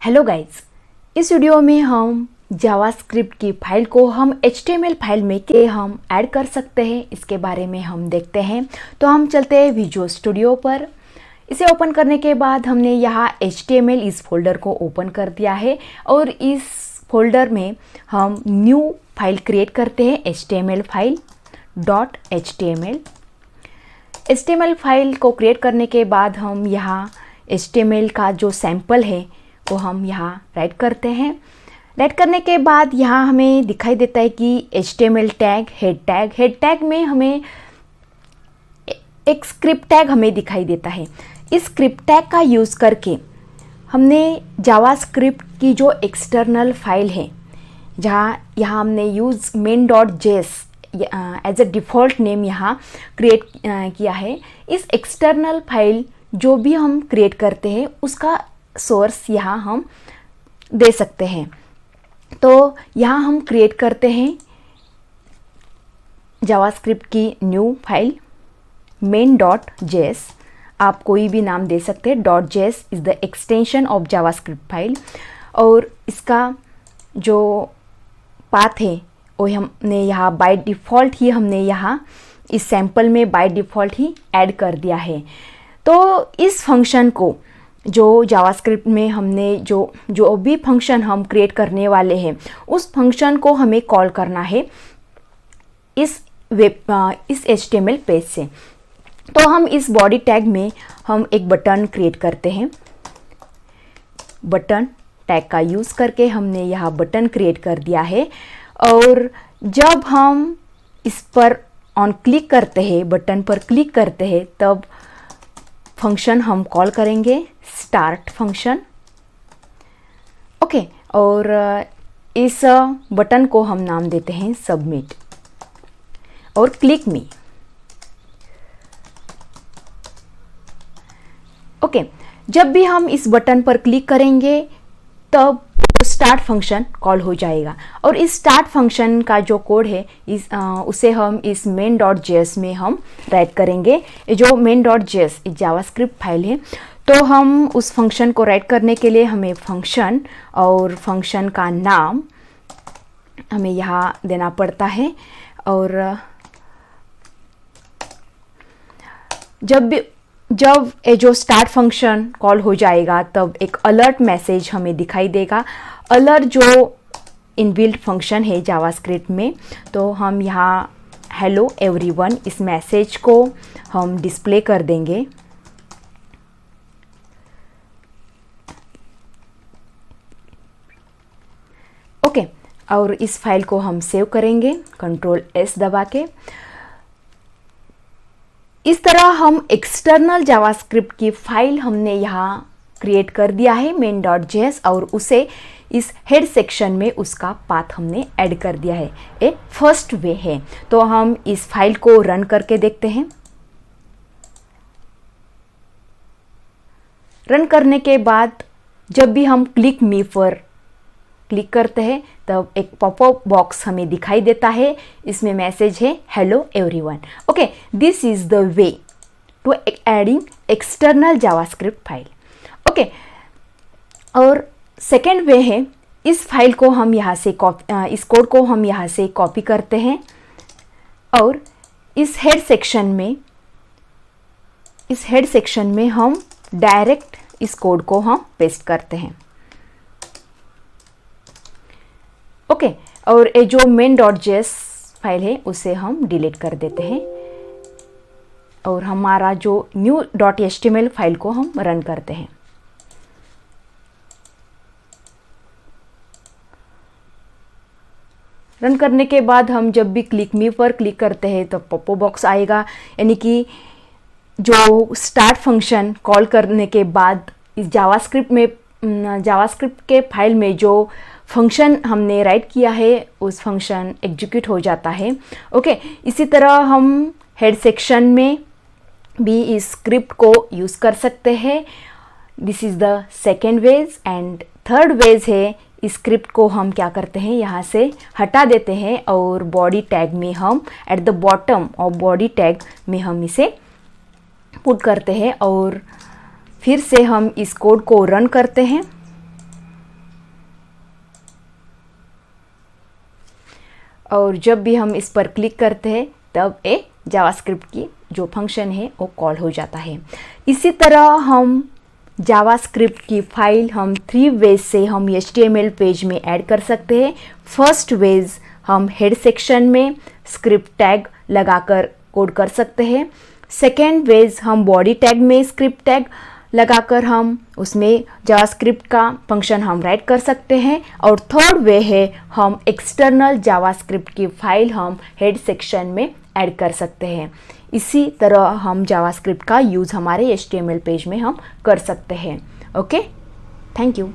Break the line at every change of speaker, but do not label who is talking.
Hello guys, इस video में हम जावास्क्रिप्ट की फाइल को हम HTML फाइल में के हम ऐड कर सकते हैं, इसके बारे में हम देखते हैं। तो हम चलते हैं विजुअल स्टूडियो पर। इसे ओपन करने के बाद हमने यहाँ HTML इस फोल्डर को ओपन कर दिया है और इस फोल्डर में हम न्यू फाइल क्रिएट करते हैं, HTML file .html। HTML file को क्रिएट करने के बाद हम यहाँ HTML का जो सैंपल है वो हम यहाँ राइट करते हैं। राइट करने के बाद यहाँ हमें दिखाई देता है कि HTML टैग, हेड टैग में हमें एक स्क्रिप्ट टैग हमें दिखाई देता है। इस स्क्रिप्ट टैग का यूज़ करके हमने जावास्क्रिप्ट की जो एक्सटर्नल फाइल है, जहाँ यहाँ हमने use main.js as a default name यहाँ क्रिएट किया है। इस एक्सटर्नल फाइल जो भी हम क्रिएट करते हैं उसका सोर्स यहाँ हम दे सकते हैं। तो यहाँ हम क्रिएट करते हैं जावास्क्रिप्ट की न्यू फाइल main.js। आप कोई भी नाम दे सकते हैं। .js is the extension of JavaScript file और इसका जो पाथ है वो हमने यहाँ बाय डिफ़ॉल्ट ही हमने यहाँ इस सैंपल में बाय डिफ़ॉल्ट ही ऐड कर दिया है। तो इस फंक्शन को जो जावास्क्रिप्ट में हमने जो भी फंक्शन हम क्रिएट करने वाले हैं उस फंक्शन को हमें कॉल करना है इस HTML पेज से। तो हम इस बॉडी टैग में हम एक बटन क्रिएट करते हैं। बटन टैग का यूज़ करके हमने यहाँ बटन क्रिएट कर दिया है और जब हम इस पर ऑन क्लिक करते हैं, बटन पर क्लिक करते हैं, तब फंक्शन हम कॉल करेंगे स्टार्ट फंक्शन। ओके, और इस बटन को हम नाम देते हैं सबमिट और क्लिक मी। ओके, जब भी हम इस बटन पर क्लिक करेंगे तब स्टार्ट फंक्शन कॉल हो जाएगा और इस स्टार्ट फंक्शन का जो कोड है उसे हम इस main.js में हम राइट करेंगे। ये जो main.js जावास्क्रिप्ट फाइल है, तो हम उस फंक्शन को राइट करने के लिए हमें फंक्शन और फंक्शन का नाम हमें यहाँ देना पड़ता है। और जब ये जो स्टार्ट फंक्शन कॉल हो जाएगा तब एक अलर्ट मैसेज हमें दिखाई देगा। अलर्ट जो इनबिल्ट फंक्शन है जावास्क्रिप्ट में, तो हम यहाँ हेलो एवरीवन इस मैसेज को हम डिस्प्ले कर देंगे। ओके, और इस फाइल को हम सेव करेंगे Ctrl+S दबा के। इस तरह हम एक्सटर्नल जावास्क्रिप्ट की फाइल हमने यहाँ क्रिएट कर दिया है main.js और उसे इस हेड सेक्शन में उसका पाथ हमने ऐड कर दिया है। ये फर्स्ट वे है। तो हम इस फाइल को रन करके देखते हैं। रन करने के बाद जब भी हम क्लिक मी पर क्लिक करते हैं तब एक पॉपअप बॉक्स हमें दिखाई देता है। इसमें मैसेज है hello everyone. Okay, this is the way to adding external JavaScript file. Okay, और सेकेंड वे है, इस फाइल को हम यहाँ से इस कोड को हम यहाँ से कॉपी करते हैं और इस हेड सेक्शन में हम डायरेक्ट इस कोड को हम पेस्ट करते हैं। ओके, और ये जो main.js फाइल है उसे हम डिलीट कर देते हैं और हमारा जो न्यू .html फाइल को हम रन करते हैं। रन करने के बाद हम जब भी क्लिक मी पर क्लिक करते हैं तो पॉपअप बॉक्स आएगा, यानी कि जो स्टार्ट फंक्शन कॉल करने के बाद इस जावास्क्रिप्ट के फाइल में जो फंक्शन हमने राइट किया है उस फंक्शन एग्जीक्यूट हो जाता है। ओके, इसी तरह हम हेड सेक्शन में भी इस स्क्रिप्ट को यूज़ कर सकते हैं। This is the second ways and third ways है, इस स्क्रिप्ट को हम क्या करते हैं यहाँ से हटा देते हैं और बॉडी टैग में हम at the bottom of body tag में हम इसे पुट करते हैं और फिर से हम इस कोड को रन करते हैं। और जब भी हम इस पर क्लिक करते हैं तब ये जावास्क्रिप्ट की जो फंक्शन है वो कॉल हो जाता है। इसी तरह हम जावास्क्रिप्ट की फाइल हम 3 वेज से हम HTML पेज में ऐड कर सकते हैं। फर्स्ट वेज हम हेड सेक्शन में स्क्रिप्ट टैग लगाकर कोड कर सकते हैं। सेकेंड वेज हम बॉडी टैग में स्क्रिप्ट टैग लगाकर हम उसमें जावास्क्रिप्ट का फंक्शन हम राइट कर सकते हैं। और थर्ड वे है हम एक्सटर्नल जावास्क्रिप्ट की फाइल हम हेड सेक्शन में ऐड कर सकते हैं। इसी तरह हम जावास्क्रिप्ट का यूज़ हमारे HTML पेज में हम कर सकते हैं। Okay, thank you.